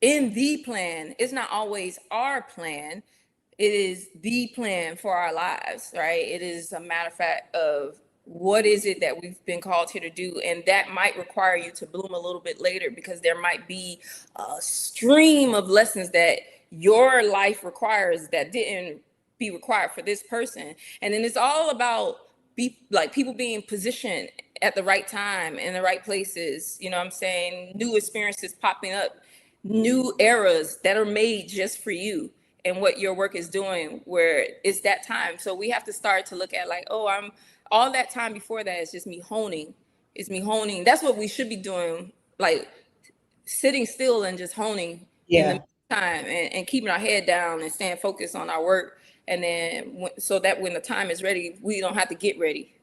in the plan, it's not always our plan. It is the plan for our lives, right? It is a matter of fact of what is it that we've been called here to do. And that might require you to bloom a little bit later because there might be a stream of lessons that your life requires that didn't be required for this person. And then it's all about people being positioned at the right time in the right places, you know what I'm saying? New experiences popping up, new eras that are made just for you and what your work is doing, where it's that time. So we have to start to look at like, oh, I'm all that time before that is just me honing. It's me honing. That's what we should be doing, like sitting still and just honing in Yeah. the time and keeping our head down and staying focused on our work. And then so that when the time is ready, we don't have to get ready.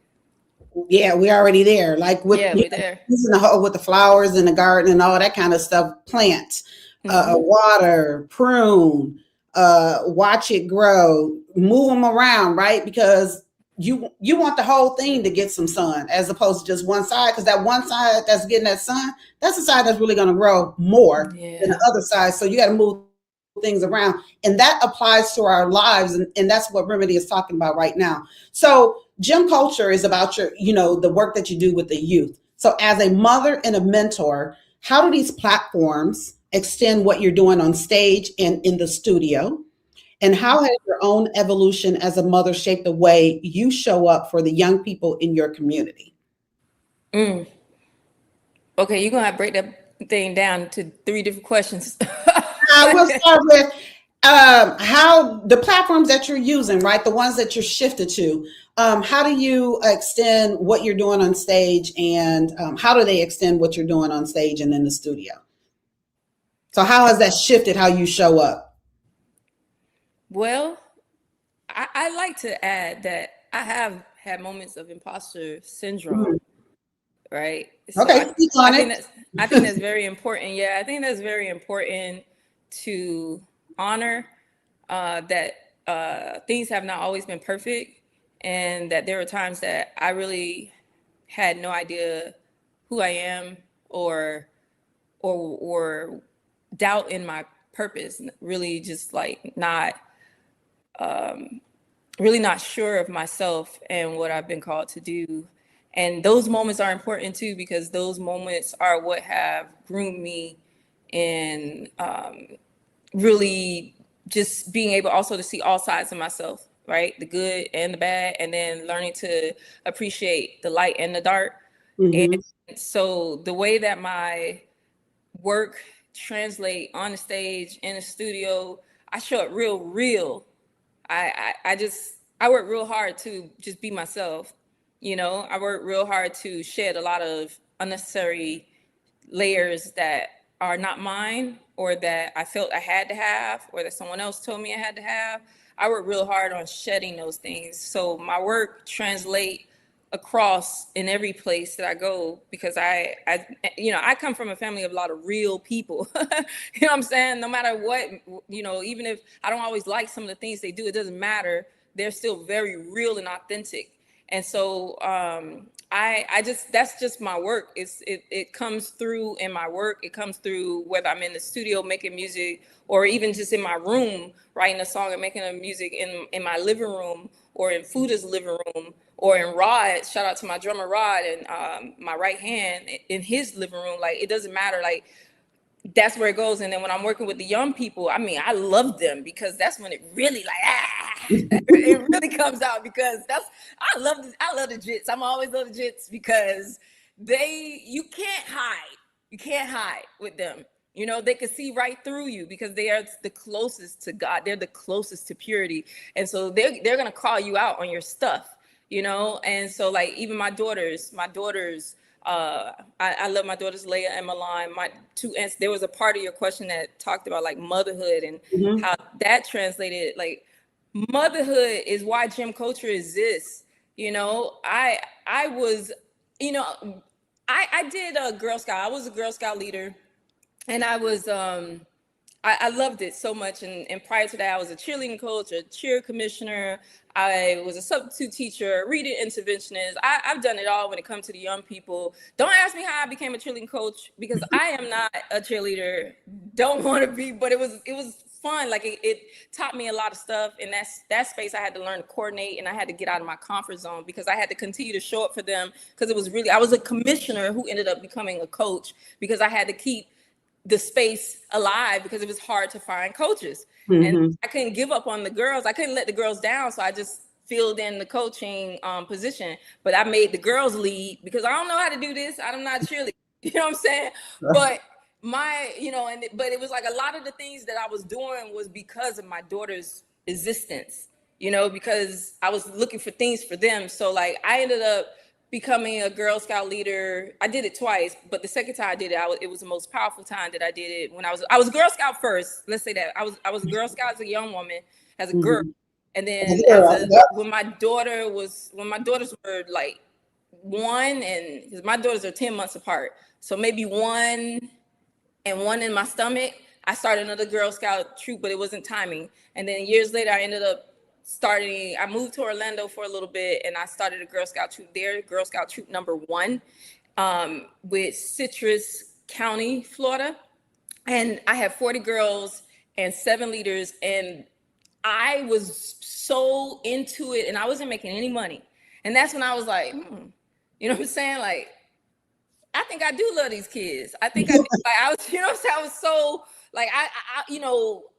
Yeah, we're already there. Like with We're there. using the whole with the flowers in the garden and all that kind of stuff. Plant, water, prune, watch it grow, move them around, right? Because you want the whole thing to get some sun as opposed to just one side. Because that one side that's getting that sun, that's the side that's really going to grow more than the other side. So you got to move things around, and that applies to our lives, and that's what Rimidi is talking about right now. So gym culture is about your, the work that you do with the youth. So as a mother and a mentor, how do these platforms extend what you're doing on stage and in the studio? And how has your own evolution as a mother shaped the way you show up for the young people in your community? Okay, you're gonna have to break that thing down to 3 different questions. I will start with how the platforms that you're using, right? The ones that you're shifted to. How do you extend what you're doing on stage, and how do they extend what you're doing on stage and in the studio? So how has that shifted how you show up? Well, I like to add that I have had moments of imposter syndrome, right? So Okay, speak on it. I think that's very important. Yeah, I think that's very important to honor that things have not always been perfect, and that there were times that I really had no idea who I am, or doubt in my purpose, really just like not really not sure of myself and what I've been called to do. And those moments are important too, because those moments are what have groomed me in really just being able also to see all sides of myself, right? The good and the bad, and then learning to appreciate the light and the dark. And so the way that my work translate on the stage, in the studio, I show it real. I work real hard to just be myself. I work real hard to shed a lot of unnecessary layers that are not mine, or that I felt I had to have, or that someone else told me I had to have. I work real hard on shedding those things. So my work translate across in every place that I go, because I come from a family of a lot of real people. You know what I'm saying? No matter what, even if I don't always like some of the things they do, it doesn't matter. They're still very real and authentic. And so that's just my work. It comes through in my work. It comes through whether I'm in the studio making music, or even just in my room writing a song and making a music in my living room, or in Fuda's living room, or in Rod. Shout out to my drummer Rod, and my right hand in his living room. Like, it doesn't matter. Like, that's where it goes. And then when I'm working with the young people, I mean, I love them, because that's when it really it really comes out, because I love the jits. I'm always love the jits, because you can't hide with them. They can see right through you, because they are the closest to God. They're the closest to purity. And so they're going to call you out on your stuff, And so, like, even my daughters, I love my daughters, Leah and Milan. My two aunts. There was a part of your question that talked about like motherhood, and how that translated. Like, motherhood is why gym culture exists. I was, I did a Girl Scout. I was a Girl Scout leader, and I was I loved it so much. And prior to that, I was a cheerleading coach, a cheer commissioner. I was a substitute teacher, reading interventionist. I've done it all when it comes to the young people. Don't ask me how I became a cheerleading coach, because I am not a cheerleader. Don't want to be, but it was fun. Like, it taught me a lot of stuff. In that space, I had to learn to coordinate, and I had to get out of my comfort zone, because I had to continue to show up for them. Because I was a commissioner who ended up becoming a coach, because I had to keep the space alive, because it was hard to find coaches. And I couldn't give up on the girls. I couldn't let the girls down. So I just filled in the coaching position, but I made the girls lead, because I don't know how to do this. I'm not cheerleading. You know what I'm saying? But but it was like a lot of the things that I was doing was because of my daughter's existence, because I was looking for things for them. So like, I ended up becoming a Girl Scout leader. I did it twice, but the second time I did it, it was the most powerful time that I did it. When I was a Girl Scout first. Let's say that I was a Girl Scout as a young woman, as a girl, and then when my daughters were like one, and because my daughters are 10 months apart, so maybe one in my stomach, I started another Girl Scout troop, but it wasn't timing. And then years later, I ended up I moved to Orlando for a little bit, and I started a Girl Scout troop there, Girl Scout troop number 1, with Citrus County, Florida. And I had 40 girls and 7 leaders, and I was so into it, and I wasn't making any money. And that's when I was like, you know what I'm saying? Like, I think I do love these kids. I think I do. Like, I was, you know what I'm saying? I was so, like, I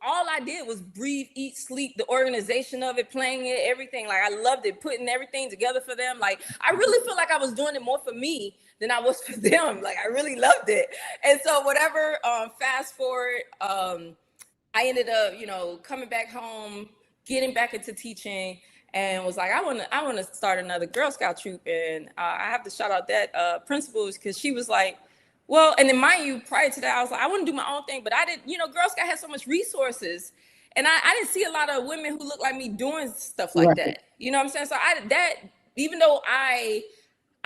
all I did was breathe, eat, sleep, the organization of it, playing it, everything. Like, I loved it, putting everything together for them. Like, I really feel like I was doing it more for me than I was for them. Like, I really loved it. And so whatever, fast forward, I ended up, coming back home, getting back into teaching, and was like, I want to start another Girl Scout troop. And I have to shout out that principal, because she was like, well, and then mind you, prior to that, I was like, I want to do my own thing, but I didn't, Girl Scout has so much resources, and I didn't see a lot of women who look like me doing stuff like that. You know what I'm saying? So even though I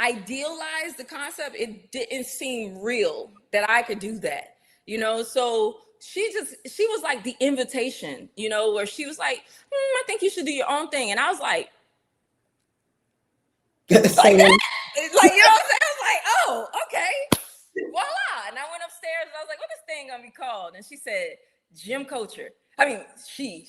idealized the concept, it didn't seem real that I could do that. So she was like the invitation, you know, where she was like, I think you should do your own thing. And I was like that. Like, you know what I'm saying? I was like, oh, okay. Voila. And I went upstairs and I was like, what this thing gonna be called? And she said, gym culture. I mean, she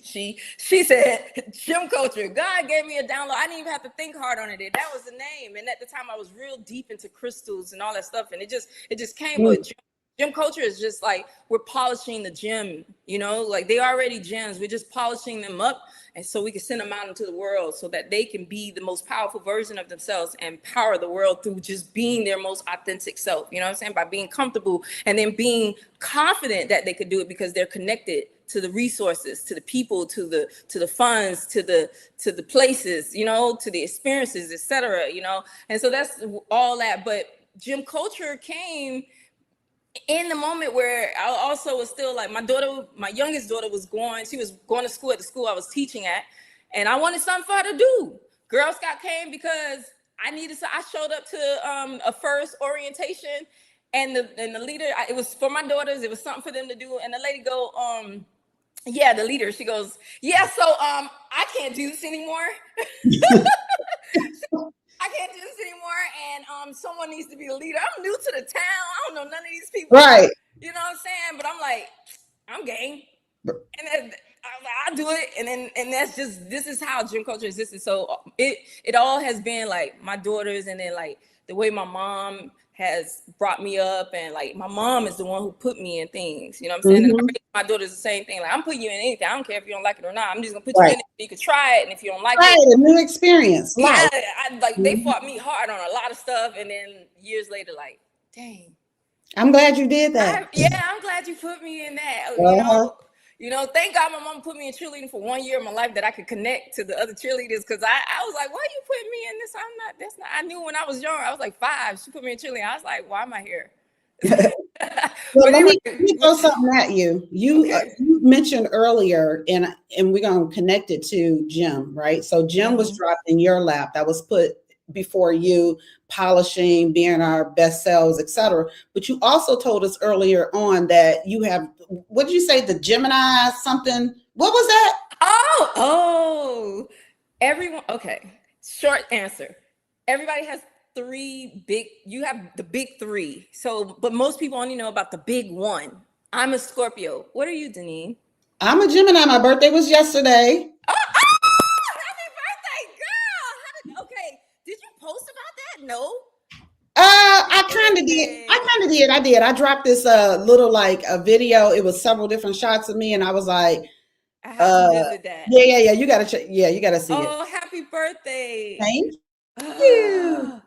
said gym culture. God gave me a download. I didn't even have to think hard on it. That was the name. And at the time I was real deep into crystals and all that stuff. And it just came with gym culture is just like we're polishing the gym, you know, like they already gems. We're just polishing them up. And so we can send them out into the world so that they can be the most powerful version of themselves and power the world through just being their most authentic self. You know what I'm saying? By being comfortable and then being confident that they could do it because they're connected to the resources, to the people, to the funds, to the places, you know, to the experiences, etc. You know, and so that's all that. But gym culture came in the moment where I also was still like my youngest daughter she was going to school at the school I was teaching at, and I wanted something for her to do. Girl Scout came because I showed up to a first orientation, and the leader, it was for my daughters, it was something for them to do, and the lady go, yeah, the leader, she goes, yeah, so I can't do this anymore. I can't do this anymore, and someone needs to be the leader. I'm new to the town. I don't know none of these people. Right. You know what I'm saying? But I'm like, I'm game. And then I'll do it. And that's just, this is how gym culture existed. So it all has been like my daughters, and then like the way my mom has brought me up, and like my mom is the one who put me in things, you know what I'm saying? And I raised my daughter's the same thing. Like, I'm putting you in anything. I don't care if you don't like it or not. I'm just gonna put you in it so you can try it. And if you don't like it, a new experience. Yeah, they fought me hard on a lot of stuff, and then years later, like, dang, I'm glad you did that. I'm glad you put me in that. You know, thank God my mom put me in cheerleading for 1 year of my life that I could connect to the other cheerleaders, because I was like, why are you putting me in this? That's not, I knew when I was young, I was like 5, she put me in cheerleading. I was like, why am I here? Well, let me throw something at you. You mentioned earlier, and we're going to connect it to Jim, right? So Jim was dropped in your lap. That was put before you, polishing, being our best selves, etc. But you also told us earlier on that you have, what did you say, the Gemini something? What was that? Everyone. Okay. Short answer. Everybody has you have the big 3. So, but most people only know about the big 1. I'm a Scorpio. What are you, Deneen? I'm a Gemini. My birthday was yesterday. Happy birthday, girl. Okay. Did you post about that? No. I kind of did. I dropped this little like a video. It was several different shots of me, and I was like, I have to visit that. Yeah. You gotta check. Yeah, you gotta see it. Oh, happy birthday. Thank you.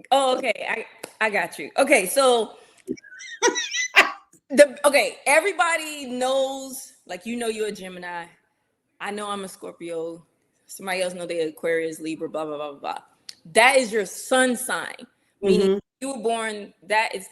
Oh, okay. I got you. Okay, so everybody knows, like, you know, you're a Gemini. I know I'm a Scorpio. Somebody else know they're Aquarius, Libra, blah, blah, blah, blah. That is your sun sign. Meaning you were born, that is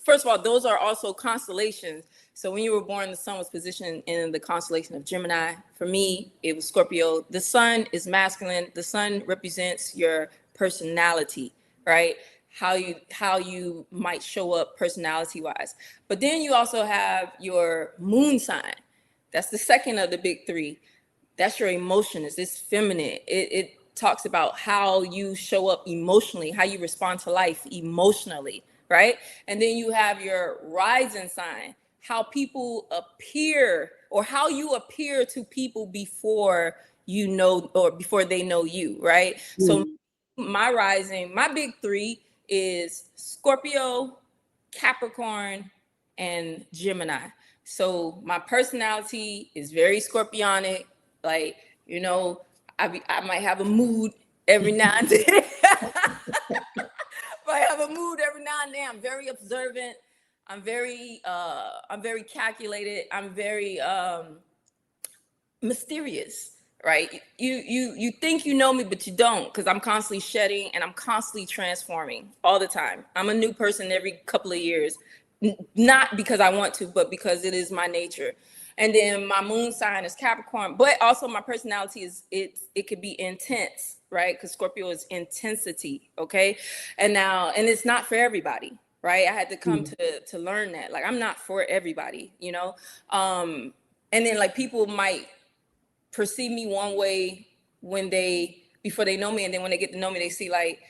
first of all, those are also constellations. So when you were born, the sun was positioned in the constellation of Gemini. For me, it was Scorpio. The sun is masculine. The sun represents your personality, right? How you might show up personality wise. But then you also have your moon sign. That's the second of the big 3. That's your emotion. It's feminine. It talks about how you show up emotionally, how you respond to life emotionally, right? And then you have your rising sign, how people appear, or how you appear to people before you know, or before they know you, right? So my rising, my big 3 is Scorpio, Capricorn, and Gemini. So my personality is very Scorpionic. Like, you know, I might have a mood every now and then. I'm very observant. I'm very calculated. I'm very mysterious, right? You think you know me, but you don't, because I'm constantly shedding and I'm constantly transforming all the time. I'm a new person every couple of years, not because I want to, but because it is my nature. And then my moon sign is Capricorn, but also my personality is it could be intense, right? Because Scorpio is intensity, okay? And it's not for everybody. right? I had to come to learn that, like, I'm not for everybody, and then like people might perceive me one way before they know me, and then when they get to know me, they see like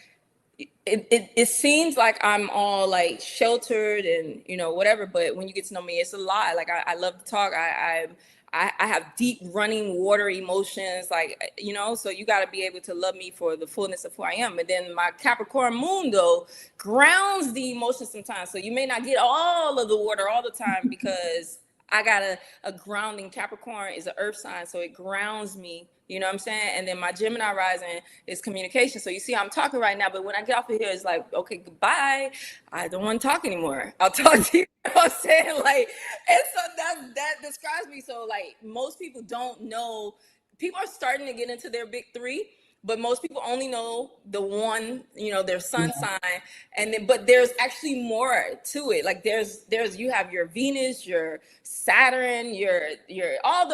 it seems like I'm all like sheltered and whatever, but when you get to know me, it's a lie. Like I love to talk. I have deep running water emotions, like so you got to be able to love me for the fullness of who I am. And then my Capricorn moon though grounds the emotions sometimes, so you may not get all of the water all the time because I got a grounding. Capricorn is an earth sign, so it grounds me. You know what I'm saying? And then my Gemini rising is communication. So you see, I'm talking right now, but when I get off of here, it's like, okay, goodbye. I don't want to talk anymore. I'll talk to you. You know what I'm saying? Like, and so that describes me. So like most people don't know. People are starting to get into their big three, but most people only know the one, their sun sign, and then but there's actually more to it. Like there's you have your Venus, your Saturn, your all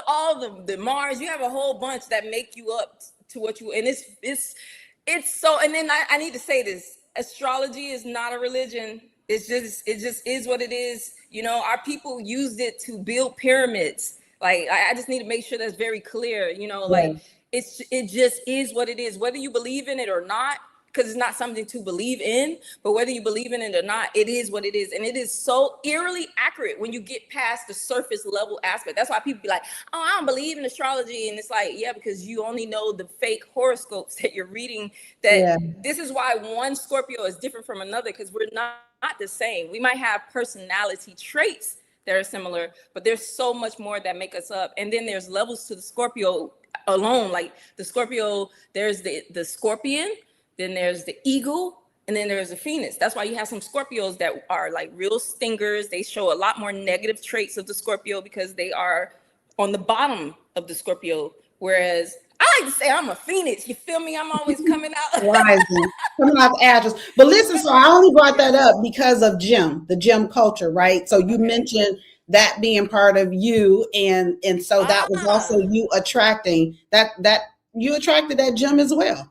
the Mars. You have a whole bunch that make you up to what you. And it's so. And then I need to say this: astrology is not a religion. It just is what it is. Our people used it to build pyramids. Like I just need to make sure that's very clear. Like it just is what it is, whether you believe in it or not, because it's not something to believe in, but whether you believe in it or not, it is what it is. And it is so eerily accurate when you get past the surface level aspect. That's why people be like, oh, I don't believe in astrology. And it's like, yeah, because you only know the fake horoscopes that you're reading. This is why one Scorpio is different from another, because we're not the same. We might have personality traits that are similar, but there's so much more that make us up. And then there's levels to the Scorpio alone. Like the Scorpio, there's the Scorpion, then there's the Eagle, and then there's the Phoenix. That's why you have some Scorpios that are like real stingers. They show a lot more negative traits of the Scorpio because they are on the bottom of the Scorpio. Whereas I like to say I'm a Phoenix. You feel me? I'm always coming out. Rising, coming off address. But listen, so I only brought that up because of the gym culture, right? So you mentioned that being part of you, and so that was also you attracting that you attracted that gym as well.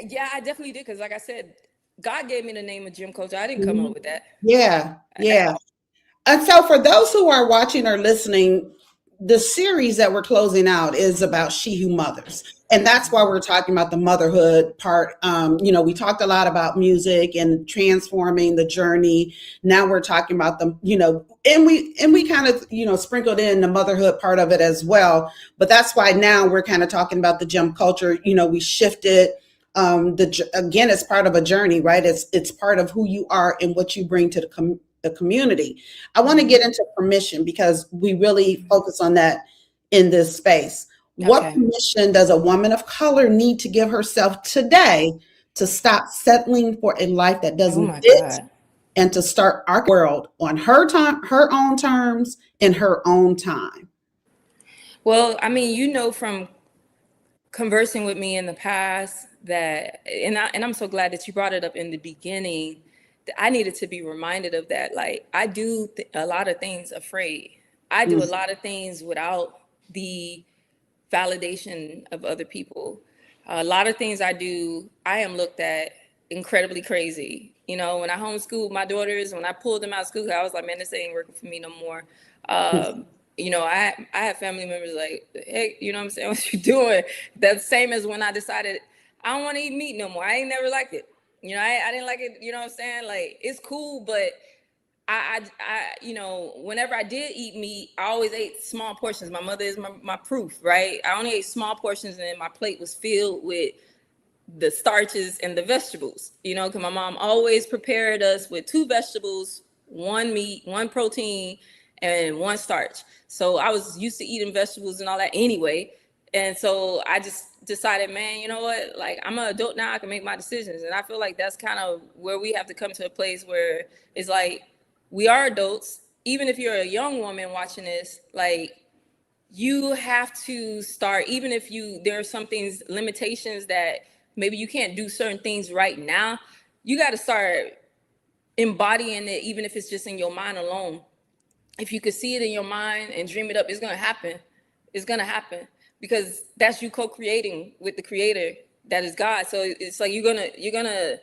Yeah, I definitely did, because like I said, God gave me the name of gym coach. I didn't come up with that. Yeah. And so for those who are watching or listening, the series that we're closing out is about She Who Mothers. And that's why we're talking about the motherhood part. We talked a lot about music and transforming the journey. Now we're talking about and we kind of, sprinkled in the motherhood part of it as well. But that's why now we're kind of talking about the gym culture. We shifted. Again, it's part of a journey, right? It's part of who you are and what you bring to the community. I want to get into permission because we really focus on that in this space. What permission does a woman of color need to give herself today to stop settling for a life that doesn't fit and to start our world on her time, her own terms, in her own time? Well, I mean, from conversing with me in the past that, and I'm so glad that you brought it up in the beginning, that I needed to be reminded of that. Like I do a lot of things afraid. I do a lot of things without the validation of other people. A lot of things I do, I am looked at incredibly crazy. When I homeschooled my daughters, when I pulled them out of school, I was like, man, this ain't working for me no more. I have family members like, hey, you know what I'm saying? What you doing? That's the same as when I decided I don't want to eat meat no more. I ain't never liked it. I didn't like it. You know what I'm saying? Like, it's cool, but I whenever I did eat meat, I always ate small portions. My mother is my proof, right? I only ate small portions, and then my plate was filled with the starches and the vegetables, because my mom always prepared us with 2 vegetables, 1 meat, 1 protein, and 1 starch. So I was used to eating vegetables and all that anyway. And so I just decided, man, you know what? Like, I'm an adult now. I can make my decisions. And I feel like that's kind of where we have to come to a place where it's like, we are adults. Even if you're a young woman watching this, like, you have to start, even if there are some things, limitations that maybe you can't do certain things right now, you got to start embodying it, even if it's just in your mind alone. If you could see it in your mind and dream it up, it's going to happen. It's going to happen because that's you co-creating with the creator that is God. So it's like you're gonna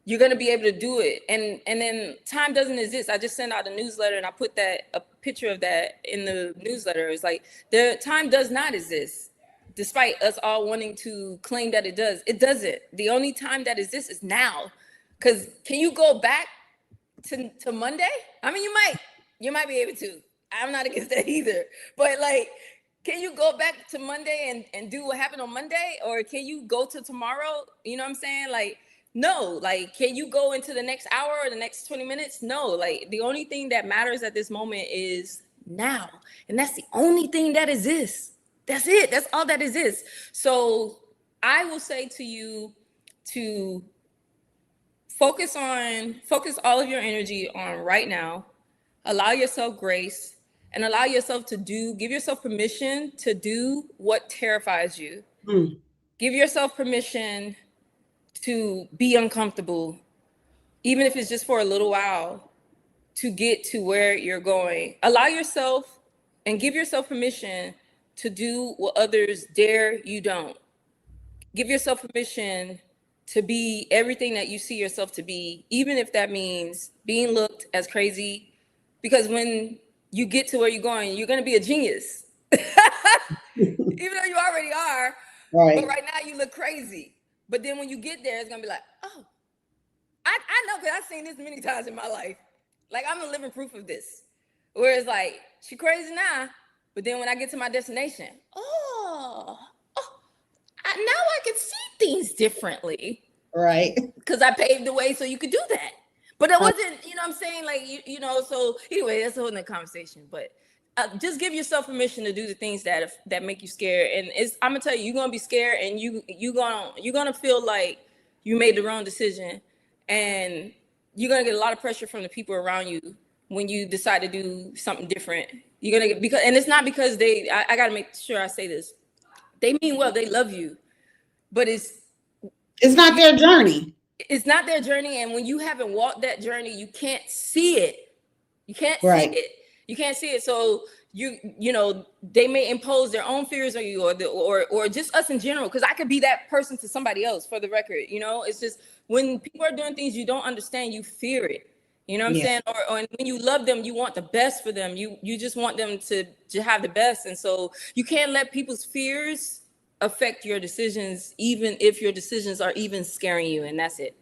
you're going to be able to do it. And then time doesn't exist. I just sent out a newsletter and I put a picture of that in the newsletter. It's like the time does not exist. Despite us all wanting to claim that it does, it doesn't. The only time that exists is now. Because can you go back to Monday? I mean, you might be able to. I'm not against that either. But like, can you go back to Monday and do what happened on Monday? Or can you go to tomorrow? You know what I'm saying? Like, no. Like, can you go into the next hour or the next 20 minutes? No. Like, the only thing that matters at this moment is now. And that's the only thing that exists. That's it. That's all that exists. So I will say to you to focus all of your energy on right now. Allow yourself grace and allow yourself to give yourself permission to do what terrifies you. Give yourself permission to be uncomfortable, even if it's just for a little while, to get to where you're going. Allow yourself and give yourself permission to do what others dare you don't. Give yourself permission to be everything that you see yourself to be, even if that means being looked as crazy, because when you get to where you're going, you're going to be a genius, even though you already are. Right. But right now you look crazy. But then when you get there, it's going to be like, oh, I know, because I've seen this many times in my life. Like, I'm a living proof of this. Where it's like, she crazy now, but then when I get to my destination, now I can see things differently. Right. Because I paved the way so you could do that. But it wasn't, you know what I'm saying? Like, you know, so anyway, that's a whole nother conversation. But just give yourself permission to do the things that make you scared. And I'm going to tell you, you're going to be scared and you're going to feel like you made the wrong decision. And you're going to get a lot of pressure from the people around you when you decide to do something different. You're going to get, and it's not because I got to make sure I say this. They mean well, they love you, but it's not their journey. It's not their journey. And when you haven't walked that journey, you can't see it. You can't see it. You can't see it. So you know, they may impose their own fears on you or just us in general. Cause I could be that person to somebody else, for the record. You know, it's just when people are doing things you don't understand, you fear it. You know what I'm saying? Or when you love them, you want the best for them. You just want them to have the best. And so you can't let people's fears affect your decisions, even if your decisions are even scaring you. And that's it.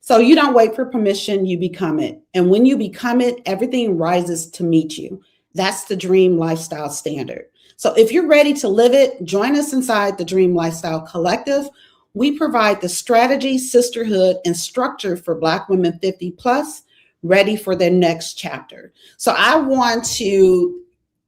So you don't wait for permission, you become it. And when you become it, everything rises to meet you. That's the Dream Lifestyle Standard. So if you're ready to live it, join us inside the Dream Lifestyle Collective. We provide the strategy, sisterhood, and structure for Black women 50 plus, ready for their next chapter. So I want to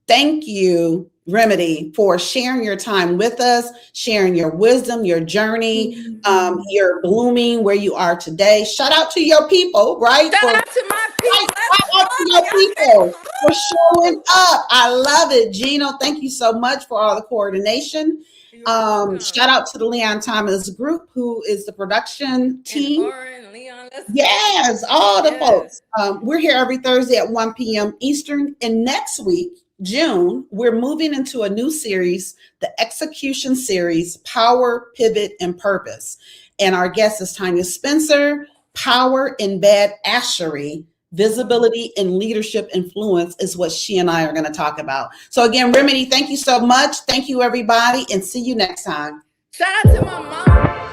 thank you, Rimidi, for sharing your time with us, sharing your wisdom, your journey, your blooming where you are today. Shout out to your people, right? Shout out to my people. Shout out to your people for showing up. I love it. Gino, thank you so much for all the coordination. Shout out to the Leon Thomas group, who is the production team. And Oren, Leon, yes, all the folks. We're here every Thursday at 1 p.m. Eastern. And next week, June, we're moving into a new series, the Execution Series, Power, Pivot, and Purpose. And our guest is Tanya Spencer. Power in Bad Ashery, Visibility and Leadership Influence is what she and I are going to talk about. So again, Rimidi, thank you so much. Thank you, everybody, and see you next time. Shout out to my mom.